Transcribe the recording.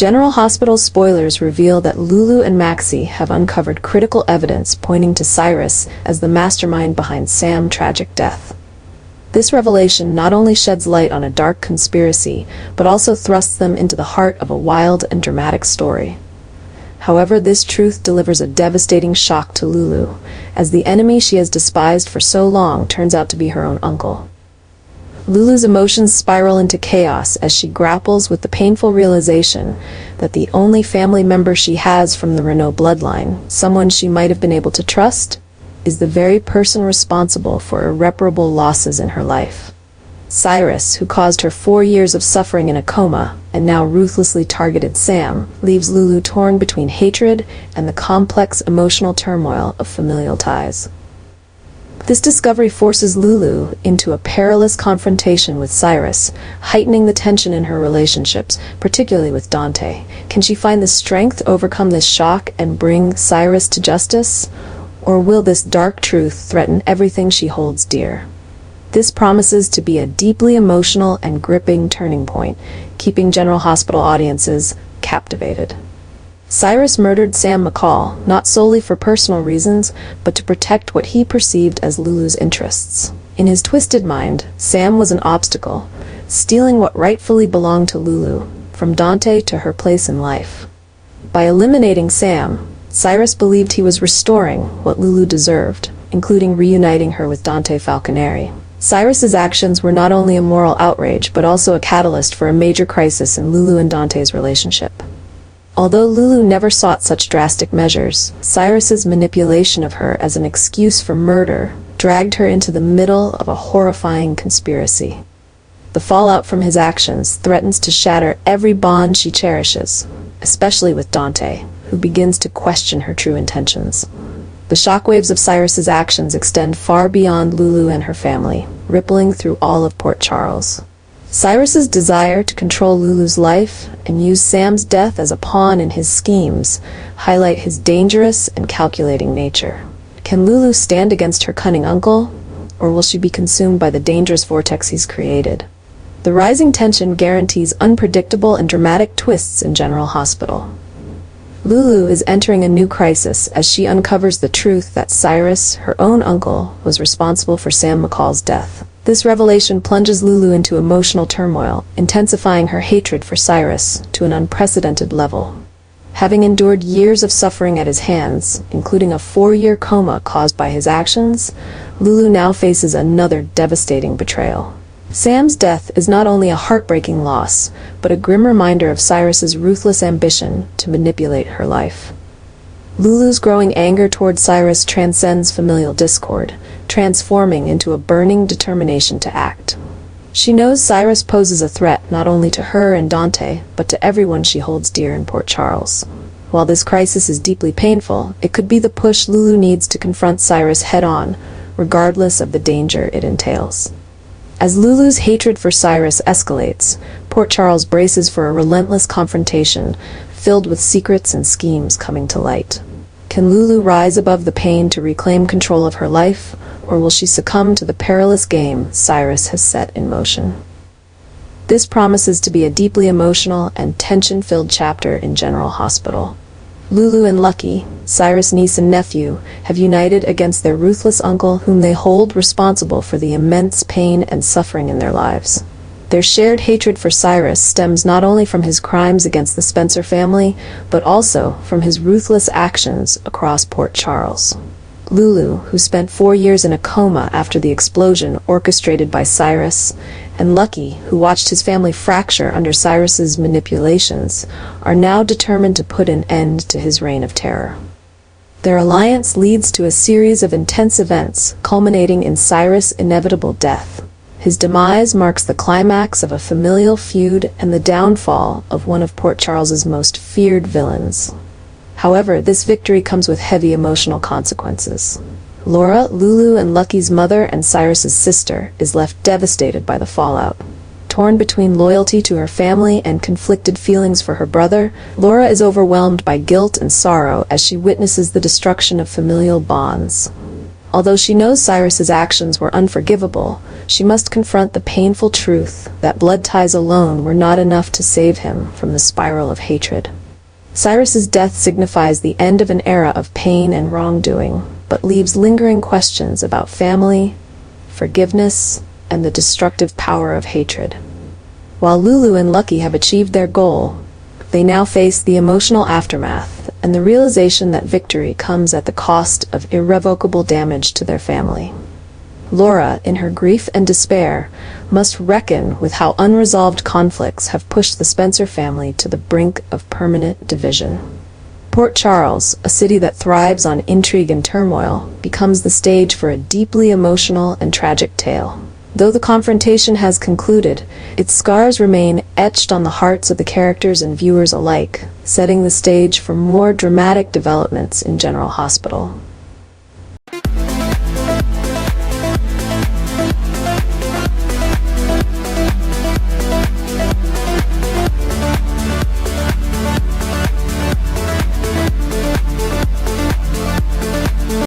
General Hospital spoilers reveal that Lulu and Maxie have uncovered critical evidence pointing to Cyrus as the mastermind behind Sam's tragic death. This revelation not only sheds light on a dark conspiracy, but also thrusts them into the heart of a wild and dramatic story. However, this truth delivers a devastating shock to Lulu, as the enemy she has despised for so long turns out to be her own uncle. Lulu's emotions spiral into chaos as she grapples with the painful realization that the only family member she has from the Renault bloodline, someone she might have been able to trust, is the very person responsible for irreparable losses in her life. Cyrus, who caused her 4 years of suffering in a coma and now ruthlessly targeted Sam, leaves Lulu torn between hatred and the complex emotional turmoil of familial ties. This discovery forces Lulu into a perilous confrontation with Cyrus, heightening the tension in her relationships, particularly with Dante. Can she find the strength to overcome this shock and bring Cyrus to justice? Or will this dark truth threaten everything she holds dear? This promises to be a deeply emotional and gripping turning point, keeping General Hospital audiences captivated. Cyrus murdered Sam McCall, not solely for personal reasons, but to protect what he perceived as Lulu's interests. In his twisted mind, Sam was an obstacle, stealing what rightfully belonged to Lulu, from Dante to her place in life. By eliminating Sam, Cyrus believed he was restoring what Lulu deserved, including reuniting her with Dante Falconeri. Cyrus's actions were not only a moral outrage, but also a catalyst for a major crisis in Lulu and Dante's relationship. Although Lulu never sought such drastic measures, Cyrus's manipulation of her as an excuse for murder dragged her into the middle of a horrifying conspiracy. The fallout from his actions threatens to shatter every bond she cherishes, especially with Dante, who begins to question her true intentions. The shockwaves of Cyrus's actions extend far beyond Lulu and her family, rippling through all of Port Charles. Cyrus's desire to control Lulu's life and use Sam's death as a pawn in his schemes highlight his dangerous and calculating nature. Can Lulu stand against her cunning uncle, or will she be consumed by the dangerous vortex he's created? The rising tension guarantees unpredictable and dramatic twists in General Hospital. Lulu is entering a new crisis as she uncovers the truth that Cyrus, her own uncle, was responsible for Sam McCall's death. This revelation plunges Lulu into emotional turmoil, intensifying her hatred for Cyrus to an unprecedented level. Having endured years of suffering at his hands, including a 4-year coma caused by his actions, Lulu now faces another devastating betrayal. Sam's death is not only a heartbreaking loss, but a grim reminder of Cyrus's ruthless ambition to manipulate her life. Lulu's growing anger toward Cyrus transcends familial discord, transforming into a burning determination to act. She knows Cyrus poses a threat not only to her and Dante, but to everyone she holds dear in Port Charles. While this crisis is deeply painful, it could be the push Lulu needs to confront Cyrus head-on, regardless of the danger it entails. As Lulu's hatred for Cyrus escalates, Port Charles braces for a relentless confrontation, filled with secrets and schemes coming to light. Can Lulu rise above the pain to reclaim control of her life, or will she succumb to the perilous game Cyrus has set in motion? This promises to be a deeply emotional and tension-filled chapter in General Hospital. Lulu and Lucky, Cyrus' niece and nephew, have united against their ruthless uncle, whom they hold responsible for the immense pain and suffering in their lives. Their shared hatred for Cyrus stems not only from his crimes against the Spencer family, but also from his ruthless actions across Port Charles. Lulu, who spent 4 years in a coma after the explosion orchestrated by Cyrus, and Lucky, who watched his family fracture under Cyrus's manipulations, are now determined to put an end to his reign of terror. Their alliance leads to a series of intense events, culminating in Cyrus' inevitable death. His demise marks the climax of a familial feud and the downfall of one of Port Charles's most feared villains. However, this victory comes with heavy emotional consequences. Laura, Lulu and Lucky's mother and Cyrus's sister, is left devastated by the fallout. Torn between loyalty to her family and conflicted feelings for her brother, Laura is overwhelmed by guilt and sorrow as she witnesses the destruction of familial bonds. Although she knows Cyrus's actions were unforgivable, she must confront the painful truth that blood ties alone were not enough to save him from the spiral of hatred. Cyrus's death signifies the end of an era of pain and wrongdoing, but leaves lingering questions about family, forgiveness, and the destructive power of hatred. While Lulu and Lucky have achieved their goal, they now face the emotional aftermath and the realization that victory comes at the cost of irrevocable damage to their family. Laura, in her grief and despair, must reckon with how unresolved conflicts have pushed the Spencer family to the brink of permanent division. Port Charles, a city that thrives on intrigue and turmoil, becomes the stage for a deeply emotional and tragic tale. Though the confrontation has concluded, its scars remain etched on the hearts of the characters and viewers alike, setting the stage for more dramatic developments in General Hospital.